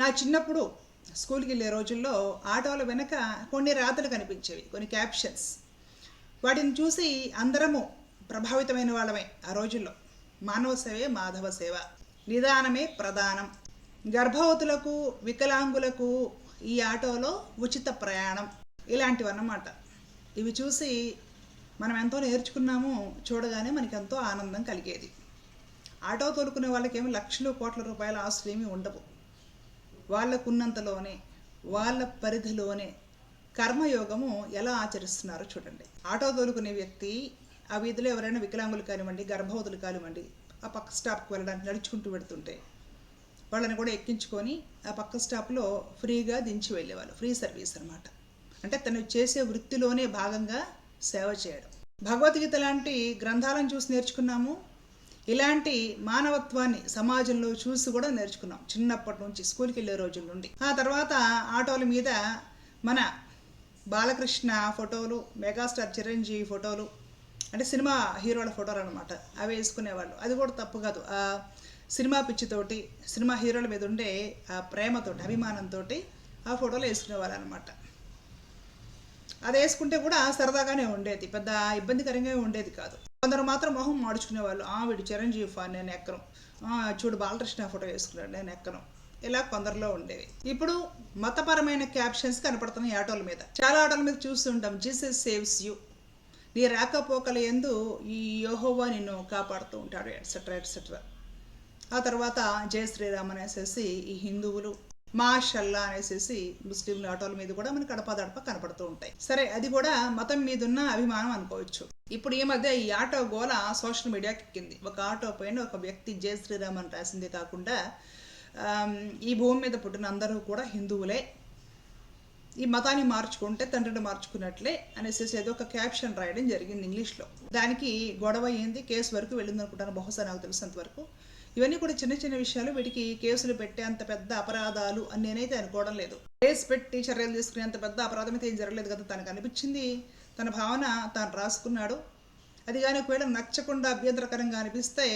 నా చిన్నప్పుడు స్కూల్కి వెళ్ళే రోజుల్లో ఆటోల వెనక కొన్ని రాతలు కనిపించేవి, కొన్ని క్యాప్షన్స్. వాటిని చూసి అందరము ప్రభావితమైన వాళ్ళమే. ఆ రోజుల్లో మానవ సేవే మాధవ సేవ, నిదానమే ప్రధానం, గర్భవతులకు వికలాంగులకు ఈ ఆటోలో ఉచిత ప్రయాణం, ఇలాంటివన్నమాట. ఇవి చూసి మనం ఎంతో నేర్చుకున్నాము. చూడగానే మనకి ఎంతో ఆనందం కలిగేది. ఆటో తోలుకునే వాళ్ళకేమో లక్షలు కోట్ల రూపాయల ఆస్తులు ఏమీ ఉండవు. వాళ్ళకున్నంతలోనే, వాళ్ళ పరిధిలోనే కర్మయోగము ఎలా ఆచరిస్తున్నారో చూడండి. ఆటో తోలుకునే వ్యక్తి ఆ వీధిలో ఎవరైనా వికలాంగులు కానివ్వండి, గర్భవతులు కానివ్వండి, ఆ పక్క స్టాప్కి వెళ్ళడానికి నడుచుకుంటూ పెడుతుంటే వాళ్ళని కూడా ఎక్కించుకొని ఆ పక్క స్టాప్లో ఫ్రీగా దించి వెళ్ళేవాళ్ళు. ఫ్రీ సర్వీస్ అనమాట. అంటే తను చేసే వృత్తిలోనే భాగంగా సేవ చేయడం. భగవద్గీత లాంటి గ్రంథాలను చూసి నేర్చుకున్నాము. ఇలాంటి మానవత్వాన్ని సమాజంలో చూసి కూడా నేర్చుకున్నాం చిన్నప్పటి నుంచి, స్కూల్కి వెళ్ళే రోజుల నుండి. ఆ తర్వాత ఆటోల మీద మన బాలకృష్ణ ఫోటోలు, మెగాస్టార్ చిరంజీవి ఫోటోలు, అంటే సినిమా హీరోల ఫోటోలు అనమాట, అవి వేసుకునేవాళ్ళు. అది కూడా తప్పు కాదు. ఆ సినిమా పిచ్చితోటి, సినిమా హీరోల మీద ఉండే ఆ ప్రేమతోటి, అభిమానంతో ఆ ఫోటోలు వేసుకునేవాళ్ళు అనమాట. అది వేసుకుంటే కూడా సరదాగానే ఉండేది, పెద్ద ఇబ్బందికరంగా ఉండేది కాదు. కొందరు మాత్రం మొహం మాడుచుకునే వాళ్ళు. వీడు చిరంజీవి ఫాన్, నేను ఎక్కను. చూడు బాలకృష్ణ ఫోటో వేసుకున్నాడు, నేను ఎక్కను. ఇలా కొందరిలో ఉండేవి. ఇప్పుడు మతపరమైన క్యాప్షన్స్ కనపడుతున్నాయి ఆటోల మీద. చాలా ఆటోల మీద చూస్తుంటాం, జీసస్ సేవ్స్ యూ, నీ రాకపోకల యందు ఈ యెహోవా నిన్ను కాపాడుతూ ఉంటాడు, ఎట్సెట్రా ఎట్సెట్రా. ఆ తర్వాత జై శ్రీరామ్ అనేసి ఈ హిందువులు, మాషల్లా అనేసి ముస్లింల ఆటోల మీద కూడా మనకి అడపాదడప కనపడుతూ ఉంటాయి. సరే, అది కూడా మతం మీద ఉన్న అభిమానం అనుకోవచ్చు. ఇప్పుడు ఈ మధ్య ఈ ఆటో గోల సోషల్ మీడియాకి ఎక్కింది. ఒక ఆటో పైన ఒక వ్యక్తి జై శ్రీరామ్ అని రాసిందే కాకుండా ఈ భూమి మీద పుట్టిన అందరూ కూడా హిందువులే, ఈ మతాన్ని మార్చుకుంటే తండ్రిని మార్చుకున్నట్లే అనేసి ఏదో ఒక క్యాప్షన్ రాయడం జరిగింది ఇంగ్లీష్లో. దానికి గొడవ అయింది, కేసు వరకు వెళ్ళింది అనుకుంటాను, బహుశా నాకు తెలిసినంత వరకు. ఇవన్నీ కూడా చిన్న చిన్న విషయాలు, వీటికి కేసులు పెట్టే అంత పెద్ద అపరాధాలు అని నేనైతే అనుకోవడం లేదు. కేసు పెట్టి చర్యలు తీసుకునే అంత పెద్ద అపరాధం అయితే ఏం జరగలేదు కదా. తనకు అనిపించింది, తన భావన తాను రాసుకున్నాడు. అది కానీ ఒకవేళ నచ్చకుండా అభ్యంతరకరంగా అనిపిస్తే,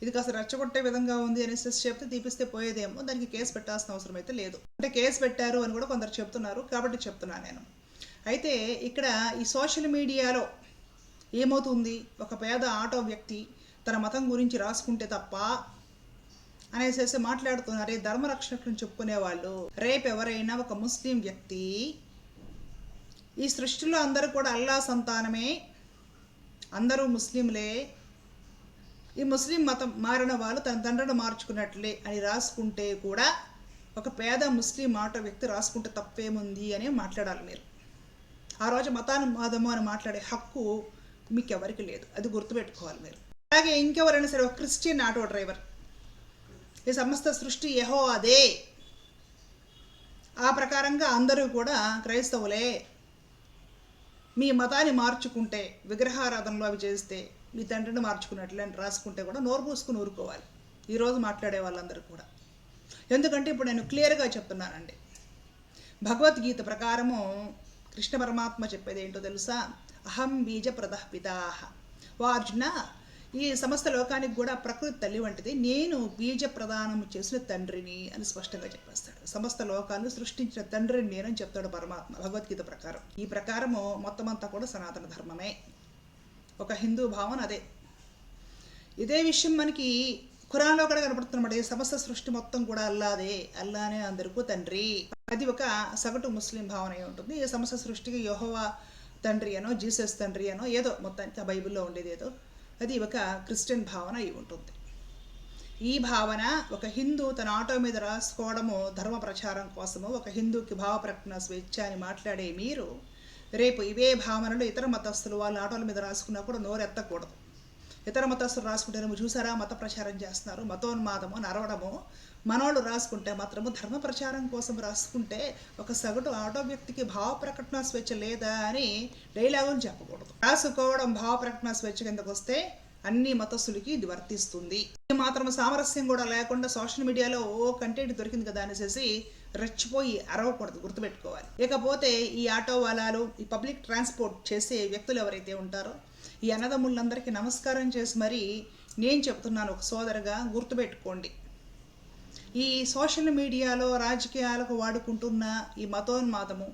ఇది కాస్త రెచ్చగొట్టే విధంగా ఉంది అనేసి చెప్తే తీపిస్తే పోయేదేమో, దానికి కేసు పెట్టాల్సిన అవసరం అయితే లేదు. అంటే కేసు పెట్టారు అని కూడా కొందరు చెప్తున్నారు, కాబట్టి చెప్తున్నాను నేను. అయితే ఇక్కడ ఈ సోషల్ మీడియాలో ఏమవుతుంది, ఒక పేద ఆటో వ్యక్తి తన మతం గురించి రాసుకుంటే తప్ప అనేసి మాట్లాడుతున్నారే ధర్మరక్షకులను చెప్పుకునేవాళ్ళు. రేపు ఎవరైనా ఒక ముస్లిం వ్యక్తి, ఈ సృష్టిలో అందరూ కూడా అల్లా సంతానమే, అందరూ ముస్లింలే, ఈ ముస్లిం మతం మారిన వాళ్ళు తన తండ్రిని మార్చుకున్నట్లే అని రాసుకుంటే కూడా, ఒక పేద ముస్లిం ఆటో వ్యక్తి రాసుకుంటే తప్పేముంది అని మాట్లాడాలి మీరు. ఆ రోజు మతాన్ని మతము అని మాట్లాడే హక్కు మీకు ఎవరికి లేదు, అది గుర్తుపెట్టుకోవాలి మీరు. అలాగే ఇంకెవరైనా సరే, ఒక క్రిస్టియన్ ఆటో డ్రైవర్, ఈ సమస్త సృష్టి యెహోవాదే, ఆ ప్రకారంగా అందరూ కూడా క్రైస్తవులే, మీ మతాన్ని మార్చుకుంటే, విగ్రహారాధనలో అవి చేస్తే మీ తండ్రిని మార్చుకున్నట్లే అని రాసుకుంటే కూడా నోరు పూసుకుని ఊరుకోవాలి ఈరోజు మాట్లాడే వాళ్ళందరూ కూడా. ఎందుకంటే ఇప్పుడు నేను క్లియర్గా చెప్తున్నానండి. భగవద్గీత ప్రకారము కృష్ణ పరమాత్మ చెప్పేది ఏంటో తెలుసా? అహం బీజ ప్రదః పితాః. ఓ అర్జున, ఈ సమస్త లోకానికి కూడా ప్రకృతి తల్లి వంటిది, నేను బీజ ప్రదానం చేసిన తండ్రిని అని స్పష్టంగా చెప్పేస్తాడు. సమస్త లోకాలను సృష్టించిన తండ్రిని నేనని చెప్తాడు పరమాత్మ భగవద్గీత ప్రకారం. ఈ ప్రకారము మొత్తం అంతా కూడా సనాతన ధర్మమే, ఒక హిందూ భావన అదే. ఇదే విషయం మనకి ఖురాన్లో కూడా కనపడుతున్నమాట. ఈ సమస్త సృష్టి మొత్తం కూడా అల్లాదే, అల్లానే అందరికీ తండ్రి. అది ఒక సగటు ముస్లిం భావన అయి ఉంటుంది. ఈ సమస్త సృష్టికి యెహోవా తండ్రి అనో, జీసస్ తండ్రి అనో, ఏదో మొత్తానికి ఆ బైబిల్లో ఉండేది ఏదో, అది ఒక క్రిస్టియన్ భావన అయి ఉంటుంది. ఈ భావన ఒక హిందూ తన ఆటో మీద రాసుకోవడము ధర్మ ప్రచారం కోసము, ఒక హిందూకి భావ ప్రకటన స్వేచ్ఛ అని మాట్లాడే మీరు, రేపు ఇవే భావనలు ఇతర మతస్థులు వాళ్ళ ఆటోల మీద రాసుకున్నా కూడా నోరెత్తకూడదు. ఇతర మతస్థులు రాసుకుంటేనేమో చూసారా మత ప్రచారం చేస్తున్నారు, మతోన్మాదము నరవడము. మనోళ్ళు రాసుకుంటే మాత్రము ధర్మ ప్రచారం కోసం రాసుకుంటే, ఒక సగటు ఆటో వ్యక్తికి భావ ప్రకటన స్వేచ్ఛ లేదా అని డైలాగులు చెప్పకూడదు. రాసుకోవడం భావ ప్రకటన స్వేచ్ఛ కిందకు వస్తే అన్ని మతస్థులకి ఇది వర్తిస్తుంది. ఇది మాత్రం సామరస్యం కూడా లేకుండా సోషల్ మీడియాలో కంటెంట్ దొరికింది కదా అనేసి రెచ్చిపోయి అరవకూడదు, గుర్తుపెట్టుకోవాలి. ఇకపోతే ఈ ఆటో వాలాలు, ఈ పబ్లిక్ ట్రాన్స్పోర్ట్ చేసే వ్యక్తులు ఎవరైతే ఉంటారో, ఈ అన్నదమ్ములందరికీ నమస్కారం చేసి మరి నేను చెప్తున్నాను ఒక సోదరుగా, గుర్తుపెట్టుకోండి. ఈ సోషల్ మీడియాలో రాజకీయాలకు వాడుకుంటున్న ఈ మతోన్మాదము,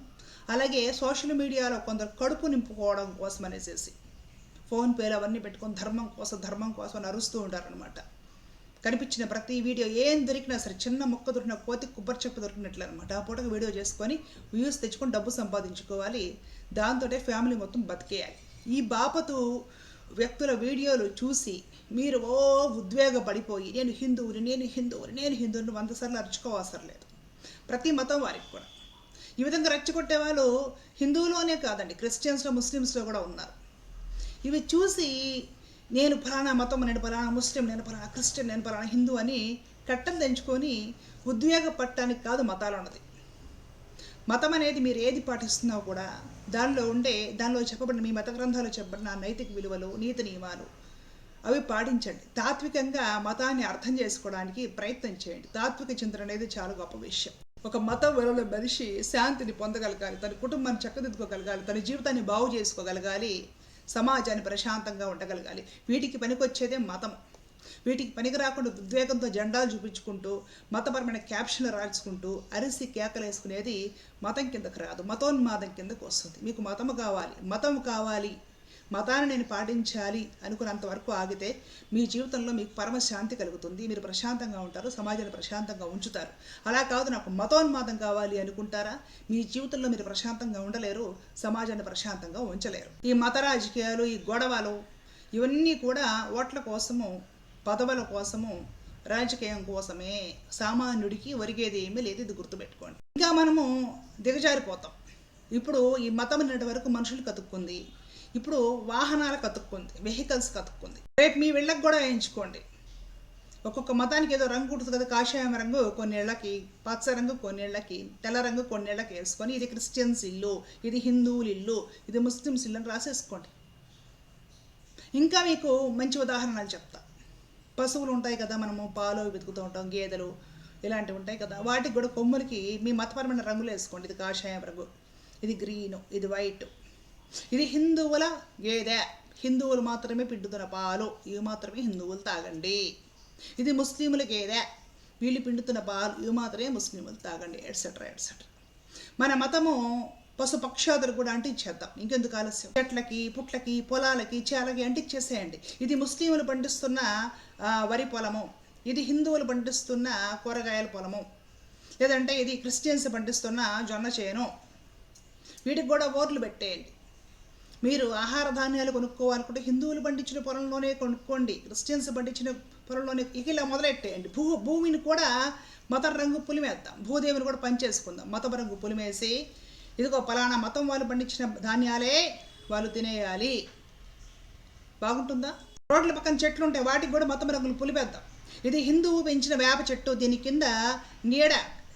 అలాగే సోషల్ మీడియాలో కొందరు కడుపు నింపుకోవడం కోసం అనేసి ఫోన్పేలు అవన్నీ పెట్టుకొని ధర్మం కోసం అని అరుస్తూ ఉంటారనమాట. కనిపించిన ప్రతి వీడియో ఏం దొరికినా సరే, చిన్న మొక్క దొరికిన కోతి కొబ్బరి చెప్పు దొరికినట్లు అనమాట. ఆ పూటకు వీడియో చేసుకొని వ్యూస్ తెచ్చుకొని డబ్బు సంపాదించుకోవాలి. దాంతో ఫ్యామిలీ మొత్తం బతికేయాలి. ఈ బాపతు వ్యక్తుల వీడియోలు చూసి మీరు ఉద్వేగపడిపోయి నేను హిందువుని 100 సార్లు అరుచుకోవసరం లేదు. ప్రతి మతం వారికి కూడా ఈ విధంగా రెచ్చగొట్టే వాళ్ళు హిందువులోనే కాదండి, క్రిస్టియన్స్లో ముస్లిమ్స్లో కూడా ఉన్నారు. ఇవి చూసి నేను ఫలానా మతం, నేను ఫలానా ముస్లిం, నేను ఫలానా క్రిస్టియన్, నేను ఫలానా హిందూ అని కట్టం తెంచుకొని ఉద్వేగపడటానికి కాదు మతాలు ఉన్నది. మతం అనేది మీరు ఏది పాటిస్తున్నా కూడా దానిలో చెప్పబడిన మీ మత గ్రంథాలు చెప్పబడిన నైతిక విలువలు, నీతి నియమాలు అవి పాటించండి. తాత్వికంగా మతాన్ని అర్థం చేసుకోవడానికి ప్రయత్నం చేయండి. తాత్విక చింతన అనేది చాలా గొప్ప విషయం. ఒక మతం వల్ల మనిషి శాంతిని పొందగలగాలి, తన కుటుంబాన్ని చక్కదిద్దుకోగలగాలి, తన జీవితాన్ని బాగు చేసుకోగలగాలి, సమాజాన్ని ప్రశాంతంగా ఉండగలగాలి. వీటికి పనికొచ్చేదే మతం. వీటికి పనికి రాకుండా ఉద్వేగంతో జెండాలు చూపించుకుంటూ మతపరమైన క్యాప్షన్లు రాల్చుకుంటూ అరిసి కేకలేసుకునేది మతం కిందకు రాదు, మతోన్మాదం కిందకు వస్తుంది. మీకు మతం కావాలి, మతాన్ని నేను పాటించాలి అనుకున్నంత వరకు ఆగితే మీ జీవితంలో మీకు పరమశాంతి కలుగుతుంది. మీరు ప్రశాంతంగా ఉంటారు, సమాజాన్ని ప్రశాంతంగా ఉంచుతారు. అలా కాదు నాకు మతోన్మాదం కావాలి అనుకుంటారా, మీ జీవితంలో మీరు ప్రశాంతంగా ఉండలేరు, సమాజాన్ని ప్రశాంతంగా ఉంచలేరు. ఈ మత రాజకీయాలు, ఈ గొడవలు ఇవన్నీ కూడా ఓట్ల కోసము, పదవుల కోసము, రాజకీయం కోసమే. సామాన్యుడికి ఒరిగేది ఏమీ లేదు, ఇది గుర్తుపెట్టుకోండి. ఇంకా మనము దిగజారిపోతాం. ఇప్పుడు ఈ మతం నిన్నటి వరకు మనుషులు కతుక్కుంది, ఇప్పుడు వాహనాలకు అతుక్కుంది, వెహికల్స్ కతుక్కుంది. రేపు మీ వీళ్ళకి కూడా వేయించుకోండి. ఒక్కొక్క మతానికి ఏదో రంగు ఉంటుంది కదా, కాషాయం రంగు కొన్నేళ్లకి, పచ్చ రంగు కొన్నేళ్లకి, తెల్ల రంగు కొన్నేళ్లకి వేసుకొని ఇది క్రిస్టియన్స్ ఇల్లు, ఇది హిందువుల ఇల్లు, ఇది ముస్లిమ్స్ ఇల్లు అని రాసేసుకోండి. ఇంకా మీకు మంచి ఉదాహరణలు చెప్తా. పశువులు ఉంటాయి కదా, మనము పాలు వెతుకుతూ ఉంటాం, గేదెలు ఇలాంటివి ఉంటాయి కదా, వాటికి కూడా కొమ్ములకి మీ మతపరమైన రంగులు వేసుకోండి. ఇది కాషాయం రంగు, ఇది గ్రీను, ఇది వైట్. ఇది హిందువుల గేదె, హిందువులు మాత్రమే పిండుతున్న పాలు, ఇవి మాత్రమే హిందువులు తాగండి. ఇది ముస్లింల గేదె, వీళ్ళు పిండుతున్న పాలు, ఇవి మాత్రమే ముస్లింలు తాగండి, ఎట్సెట్రా ఎట్సెట్రా. మన మతము పశుపక్షాదులు కూడా అంటించేద్దాం. ఇంకెందుకు ఆలస్యం? చెట్లకి, పుట్లకి, పొలాలకి, చేలకి అంటించేసేయండి. ఇది ముస్లింలు పండిస్తున్న వరి పొలము, ఇది హిందువులు పండిస్తున్న కూరగాయల పొలము, లేదంటే ఇది క్రిస్టియన్స్ పండిస్తున్న జొన్న చేను. వీటికి కూడా ఓర్లు పెట్టేయండి. మీరు ఆహార ధాన్యాలు కొనుక్కోవాలనుకుంటే హిందువులు పండించిన పొలంలోనే కొనుక్కోండి, క్రిస్టియన్స్ పండించిన పొలంలోనే. ఇలా మొదలెట్టేయండి. భూమిని కూడా మత రంగు పులిమేద్దాం, భూదేవిని కూడా పనిచేసుకుందాం. మత రంగు పులిమేసి ఇదిగో పలానా మతం వాళ్ళు పండించిన ధాన్యాలే వాళ్ళు తినేయాలి. బాగుంటుందా? రోడ్ల పక్కన చెట్లు ఉంటాయి, వాటికి కూడా మతం రంగులు పులిపేద్దాం. ఇది హిందువు పెంచిన వేప చెట్టు, దీని కింద నీడ,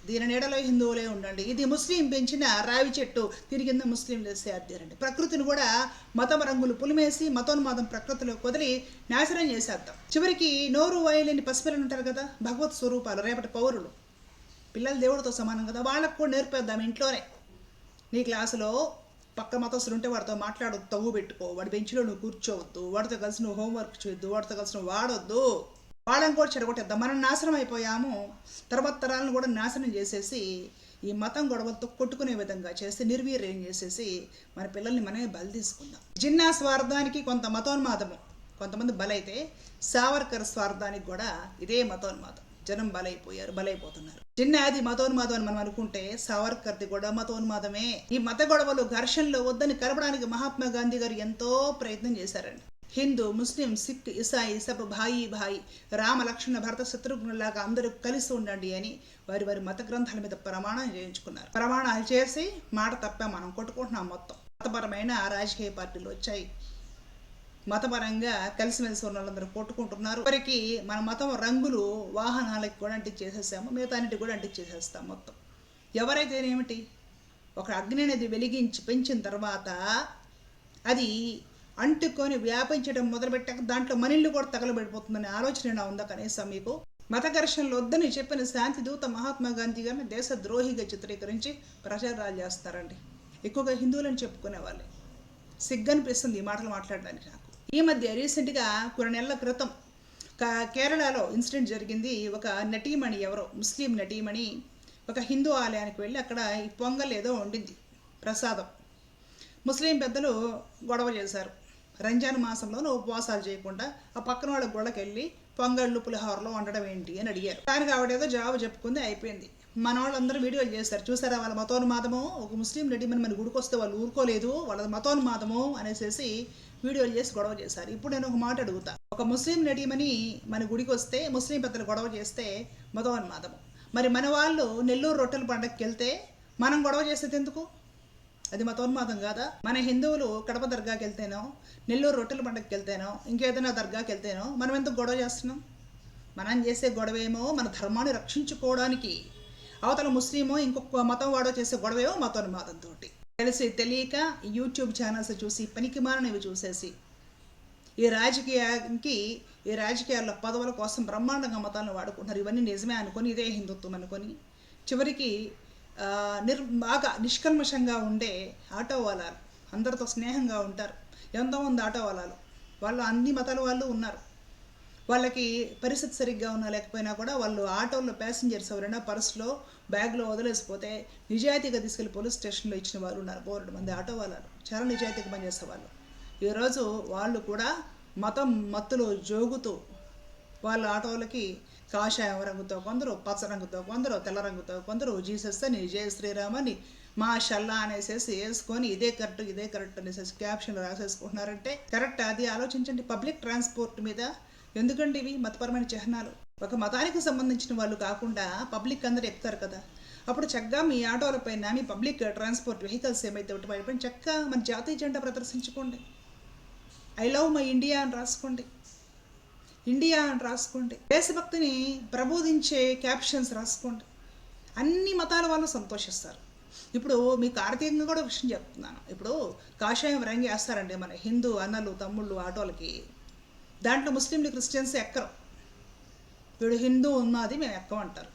దీని నీడలో హిందువులే ఉండండి. ఇది ముస్లిం పెంచిన రావి చెట్టు, దీని కింద ముస్లింలు వేస్తే అద్దెరండి. ప్రకృతిని కూడా మతం రంగులు పులిమేసి మతోన్మాదం ప్రకృతిలో కొదిలి నాశనం చేసేద్దాం. చివరికి నోరు వాయలేని పసిపిల్లలు ఉంటారు కదా, భగవత్ స్వరూపాలు, రేపటి పౌరులు, పిల్లలు దేవుడితో సమానం కదా, వాళ్ళకు కూడా నేర్పేద్దాం ఇంట్లోనే. నీ క్లాసులో పక్క మతస్థులు ఉంటే వాడితో మాట్లాడొద్దు, తవ్వు పెట్టుకో, వాడి బెంచ్లో నువ్వు కూర్చోవద్దు, వాడితో కలిసి నువ్వు హోంవర్క్ చేయొద్దు, వాడితో కలిసి నువ్వు వాడొద్దు. వాళ్ళని కూడా చెడగొట్టేద్దాం. మనం నాశనం అయిపోయాము, తర్వాత తరాలను కూడా నాశనం చేసేసి ఈ మతం గొడవలతో కొట్టుకునే విధంగా చేసి నిర్వీర్యం చేసేసి మన పిల్లల్ని మనమే బలి తీసుకుందాం. జిన్నా స్వార్థానికి కొంత మతోన్మాదము, కొంతమంది బలైతే సావర్కర్ స్వార్థానికి కూడా ఇదే మతోన్మాదం. జనం బలైపోతున్నారు. జిన్నాది మతోన్మాదం అని మనం అనుకుంటే సావర్కర్ది కూడా మతోన్మాదమే. ఈ మత గొడవలు, ఘర్షణలు వద్దని కలపడానికి మహాత్మా గాంధీ గారు ఎంతో ప్రయత్నం చేశారండి. హిందూ, ముస్లిం, సిక్, ఇసాయి సబ్ భాయి, రామ లక్ష్మణ భరత శత్రుఘ్నులాగా అందరూ కలిసి ఉండండి అని వారి మత గ్రంథాల మీద ప్రమాణం చేయించుకున్నారు. ప్రమాణాలు చేసి మాట తప్ప మనం కొట్టుకుంటున్నాం. మొత్తం మతపరమైన రాజకీయ పార్టీలు వచ్చాయి, మతపరంగా కలిసిమెలిసి ఉన్న వాళ్ళందరూ కొట్టుకుంటున్నారు. ఇప్పటికీ మన మతం రంగులు వాహనాలకు కూడా అంటించేసేసాము, మిగతాన్నిటి కూడా అంటించేసేస్తాం. మొత్తం ఎవరైతేనేమిటి, ఒక అగ్ని అనేది వెలిగించి పెంచిన తర్వాత అది అంటుకొని వ్యాపించడం మొదలుపెట్టాక దాంట్లో మనిళ్ళు కూడా తగలబడిపోతుందనే ఆలోచన ఉందా కనీసం మీకు? మత ఘర్షణలు వద్దని చెప్పిన శాంతి దూత మహాత్మా గాంధీ గారిని దేశ ద్రోహిగా చిత్రీకరించి ప్రచారాలు చేస్తారండి. ఎక్కువగా హిందువులని చెప్పుకునే వాళ్ళే. సిగ్గనిపిస్తుంది ఈ మాటలు మాట్లాడడానికి నాకు. ఈ మధ్య రీసెంట్గా కొన్ని నెలల క్రితం కేరళలో ఇన్సిడెంట్ జరిగింది. ఒక నటీమణి, ఎవరో ముస్లిం నటీమణి ఒక హిందూ ఆలయానికి వెళ్ళి అక్కడ ఈ పొంగల్ ఏదో వండింది, ప్రసాదం. ముస్లిం పెద్దలు గొడవ చేశారు. రంజాన్ మాసంలో ఉపవాసాలు చేయకుండా ఆ పక్కన వాళ్ళ గొడవకి వెళ్ళి పొంగళ్ళు పులిహోరలో వండడం ఏంటి అని అడిగారు. దానికి ఆవిడేదో జవాబు చెప్పుకుంది, అయిపోయింది. మన వాళ్ళందరూ వీడియోలు చేస్తారు, చూసారా వాళ్ళ మతోన్మాదము. ఒక ముస్లిం నటీమణి మన గుడికి వస్తే వాళ్ళు ఊరుకోలేదు, వాళ్ళ మతోన్మాదము అనేసి వీడియోలు చేసి గొడవ చేశారు. ఇప్పుడు నేను ఒక మాట అడుగుతా, ఒక ముస్లిం నటీమణి మన గుడికి వస్తే ముస్లిం పెద్దలు గొడవ చేస్తే మతోన్మాదము, మరి మన వాళ్ళు నెల్లూరు రొట్టెల పండగకి వెళ్తే మనం గొడవ చేసేది ఎందుకు? అది మతోన్మాదం కాదా? మన హిందువులు కడప దర్గాకి వెళ్తేనో, నెల్లూరు రొట్టెల పండగకి వెళ్తేనో, ఇంకేదైనా దర్గాకి వెళ్తేనో మనం ఎందుకు గొడవ చేస్తున్నాం? మనం చేసే గొడవేమో మన ధర్మాన్ని రక్షించుకోవడానికి, అవతల ముస్లిమో ఇంకొక మతం వాడో చేసే గొడవేమో మతోన్మాదంతో. తెలిసి తెలియక యూట్యూబ్ ఛానల్స్ చూసి పనికి మాననివి చూసేసి ఈ రాజకీయాల్లో పదవుల కోసం బ్రహ్మాండంగా మతాలను వాడుకుంటున్నారు. ఇవన్నీ నిజమే అనుకొని, ఇదే హిందుత్వం అనుకొని, చివరికి బాగా నిష్కల్మషంగా ఉండే ఆటో వాళ్ళాలు, అందరితో స్నేహంగా ఉంటారు. ఎంతోమంది ఆటో వాళ్ళు అన్ని మతాల వాళ్ళు ఉన్నారు. వాళ్ళకి పరిస్థితి సరిగ్గా ఉన్నా లేకపోయినా కూడా వాళ్ళు ఆటోల్లో ప్యాసింజర్స్ ఎవరైనా పర్సులో బ్యాగ్లో వదిలేసిపోతే నిజాయితీగా తీసుకెళ్లి పోలీస్ స్టేషన్లో ఇచ్చిన వాళ్ళు ఉన్నారు. 4 మంది ఆటో వాళ్ళు చాలా నిజాయితీగా పనిచేసే వాళ్ళు. ఈరోజు వాళ్ళు కూడా మత్తులో జోగుతూ వాళ్ళ ఆటోలకి కాషాయం రంగుతో కొందరు, పచ్చ రంగుతో కొందరు, తెల్ల రంగుతో కొందరు, జీసస్ అని, జయ శ్రీరామ్ అని, మాషల్లా అనేసి వేసుకొని ఇదే కరెక్ట్ అనేసి క్యాప్షన్లు రాసేసుకుంటున్నారంటే కరెక్ట్? అది ఆలోచించండి. పబ్లిక్ ట్రాన్స్పోర్ట్ మీద ఎందుకండి ఇవి మతపరమైన చిహ్నాలు? ఒక మతానికి సంబంధించిన వాళ్ళు కాకుండా పబ్లిక్ అందరూ ఎక్కుతారు కదా. అప్పుడు చక్కగా మీ ఆటోలపైన, మీ పబ్లిక్ ట్రాన్స్పోర్ట్ వెహికల్స్ ఏమైతే ఉంటాయో చక్కగా మన జాతీయ జెండా ప్రదర్శించుకోండి. ఐ లవ్ మై ఇండియా అని రాసుకోండి. దేశభక్తిని ప్రబోధించే క్యాప్షన్స్ రాసుకోండి. అన్ని మతాల వాళ్ళు సంతోషిస్తారు. ఇప్పుడు మీకు ఆర్థికంగా కూడా విషయం చెప్తున్నాను. ఇప్పుడు కాషాయం రంగు వేస్తారండి మన హిందూ అన్నలు తమ్ముళ్ళు ఆటోలకి. దాంట్లో ముస్లింలు క్రిస్టియన్స్ ఎక్కరు. వీడు హిందూ ఉన్నది మేము ఎక్కమంటారు.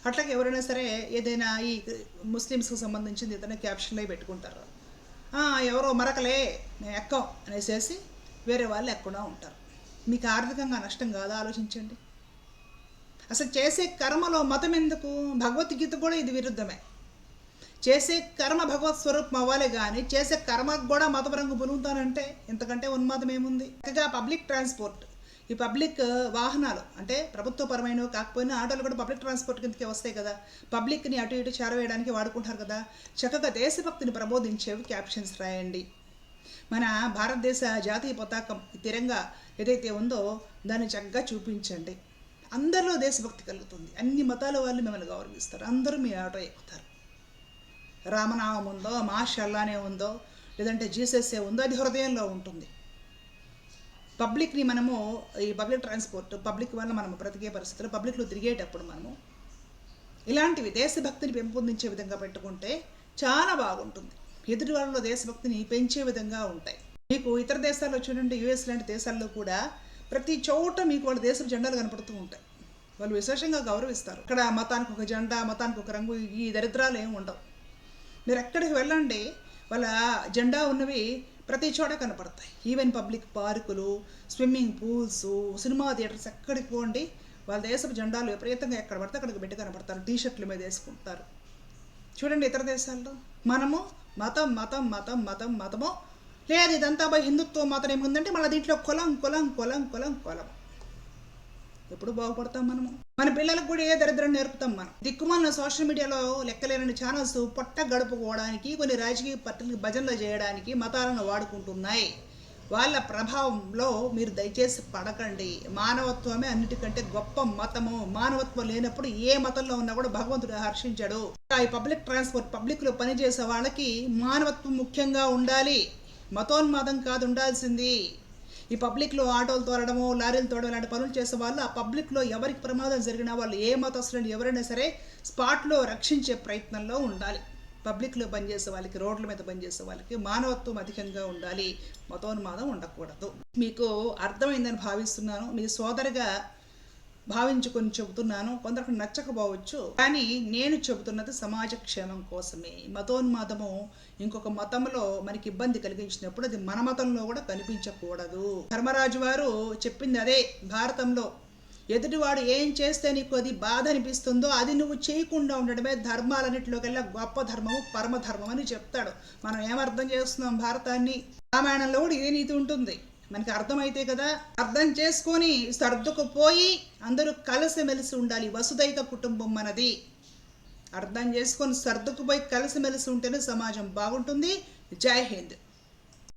అట్లాగే ఎవరైనా సరే ఏదైనా ఈ ముస్లిమ్స్కి సంబంధించింది ఏదైనా క్యాప్షన్లో పెట్టుకుంటారు. ఎవరో మరకలే మేము ఎక్కం అనేసి వేరే వాళ్ళు ఎక్కడా ఉంటారు. మీకు ఆర్థికంగా నష్టం కాదా? ఆలోచించండి. అసలు చేసే కర్మలో మతం ఎందుకు? భగవద్గీత కూడా ఇది విరుద్ధమే. చేసే కర్మ భగవత్ స్వరూపం అవ్వాలి కానీ చేసే కర్మకు కూడా మతం రంగు పులుగుతానంటే ఇంతకంటే ఉన్మాదం ఏముంది? ఇంకా పబ్లిక్ ట్రాన్స్పోర్ట్, ఈ పబ్లిక్ వాహనాలు అంటే ప్రభుత్వపరమైనవి కాకపోయినా ఆటోలు కూడా పబ్లిక్ ట్రాన్స్పోర్ట్ కిందకే వస్తాయి కదా. పబ్లిక్ని అటు ఇటు చేరవేయడానికి వాడుకుంటారు కదా. చక్కగా దేశభక్తిని ప్రబోధించేవి క్యాప్షన్స్ రాయండి. మన భారతదేశ జాతీయ పతాకం తిరంగా ఏదైతే ఉందో దాన్ని చక్కగా చూపించండి. అందరిలో దేశభక్తి కలుగుతుంది. అన్ని మతాల వాళ్ళు మిమ్మల్ని గౌరవిస్తారు. అందరూ మీ ఆటో ఎక్కుతారు. రామనామం ఉందో, మాషల్లానే ఉందో, లేదంటే జీసస్ఏ ఉందో, అది హృదయంలో ఉంటుంది. పబ్లిక్ని మనము ఈ పబ్లిక్ ట్రాన్స్పోర్ట్ పబ్లిక్ వల్ల మనం బ్రతికే పరిస్థితుల్లో పబ్లిక్లో తిరిగేటప్పుడు మనము ఇలాంటివి దేశభక్తిని పెంపొందించే విధంగా పెట్టుకుంటే చాలా బాగుంటుంది. ఎదుటి వాళ్ళలో దేశభక్తిని పెంచే విధంగా ఉంటాయి. మీకు ఇతర దేశాల్లో చూడండి, యుఎస్ లాంటి దేశాల్లో కూడా ప్రతి చోట మీకు వాళ్ళ దేశం జెండాలు కనపడుతూ ఉంటాయి. వాళ్ళు విశేషంగా గౌరవిస్తారు. ఇక్కడ మతానికి ఒక జెండా, మతానికి ఒక రంగు, ఈ దరిద్రాలు ఏమి ఉండవు. మీరు ఎక్కడికి వెళ్ళండి వాళ్ళ జెండా ఉన్నవి ప్రతి చోట కనపడతాయి. ఈవెన్ పబ్లిక్ పార్కులు, స్విమ్మింగ్ పూల్స్, సినిమా థియేటర్స్ ఎక్కడికి పోండి వాళ్ళ దేశపు జెండాలు విపరీతంగా ఎక్కడ పడితే అక్కడికి పెట్టి కనపడతారు. టీషర్ట్ల మీద వేసుకుంటారు. చూడండి ఇతర దేశాల్లో. మనము మతము లేదు, ఇదంతా హిందుత్వం మాత్రం ఏముందంటే మళ్ళీ దీంట్లో కులం. ఎప్పుడు బాగుపడతాం మనము? మన పిల్లలకు కూడా ఏ దరిద్రం నేర్పుతాం మనం? దిక్కుమాలిన సోషల్ మీడియాలో లెక్కలేని ఛానల్స్ పొట్ట గడుపుకోవడానికి, కొన్ని రాజకీయ పార్టీలకు భజనలు చేయడానికి మతాలను వాడుకుంటున్నాయి. వాళ్ళ ప్రభావంలో మీరు దయచేసి పడకండి. మానవత్వమే అన్నిటికంటే గొప్ప మతము. మానవత్వం లేనప్పుడు ఏ మతంలో ఉన్నా కూడా భగవంతుడు హర్షించాడు. ఈ పబ్లిక్ ట్రాన్స్పోర్ట్ పబ్లిక్లో పనిచేసే వాళ్ళకి మానవత్వం ముఖ్యంగా ఉండాలి. మతోన్మాదం కాదు ఉండాల్సింది. ఈ పబ్లిక్లో ఆటోలు తోలడము, లారీలు తోడడం లాంటి పనులు చేసే వాళ్ళు ఆ పబ్లిక్లో ఎవరికి ప్రమాదం జరిగినా వాళ్ళు ఏ మతస్థులని ఎవరైనా సరే స్పాట్లో రక్షించే ప్రయత్నంలో ఉండాలి. పబ్లిక్లో పనిచేసే వాళ్ళకి, రోడ్ల మీద పనిచేసే వాళ్ళకి మానవత్వం అధికంగా ఉండాలి. మతోన్మాదం ఉండకూడదు. మీకు అర్థమైందని భావిస్తున్నాను. మీ సోదరిగా భావించుకొని చెబుతున్నాను. కొందరికి నచ్చకపోవచ్చు, కానీ నేను చెబుతున్నది సమాజ క్షేమం కోసమే. మతోన్మాదము ఇంకొక మతంలో మనకి ఇబ్బంది కలిగించినప్పుడు అది మన మతంలో కూడా కనిపించకూడదు. ధర్మరాజు వారు చెప్పింది అదే. భారతంలో ఎదుటివాడు ఏం చేస్తే నీకు అది బాధ అనిపిస్తుందో అది నువ్వు చేయకుండా ఉండడమే ధర్మాలన్నింటిలోకెల్లా గొప్ప ధర్మము, పరమధర్మం అని చెప్తాడు. మనం ఏమర్థం చేస్తున్నాం భారతాన్ని? రామాయణంలో కూడా ఇదే నీతి ఉంటుంది. మనకి అర్థమైతే కదా, అర్థం చేసుకొని సర్దుకుపోయి అందరూ కలిసిమెలిసి ఉండాలి. వసుదైక కుటుంబం మనది. అర్థం చేసుకొని సర్దుకుపోయి కలిసిమెలిసి ఉంటేనే సమాజం బాగుంటుంది. జై హింద్.